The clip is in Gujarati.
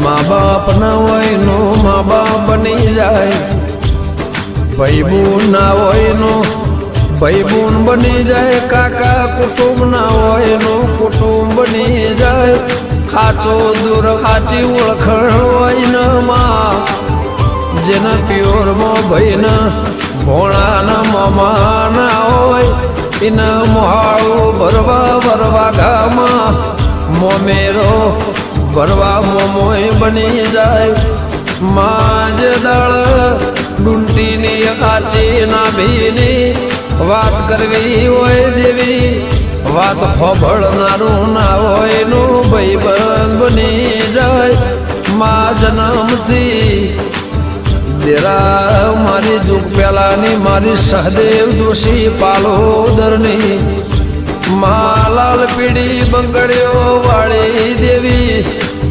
મા બાપ ના હોય નો મા બાપ બની જાય, ભાઈ બૂન ના હોય નો ભાઈ બૂન બની જાય, કાકા કુટુંબ ના હોય નો કુટુંબ બની જાય, ખાચો દૂર ખાચી ઓળખણ હોય ને માં, જેના પિયોર માં ભાઈ ને ભોણા ના મામા ના હોય એના મોહાળું ભરવા ભરવા ગામાં મોમેરો ભરવા મોમોય બની જાય, માં જે દળ ડુંટીની કાચી ના ભીની વાત કરવી હોય દેવી, વાત ખોભળનારું ના હોય નું ભાઈ બંધ બની જાય, માં જન્મથી દેરા મારી જુગ પેલાની મારી સહદેવ જોશી પાલોદરની માં લાલ પીડી બંગડીઓ વાળી દેવી,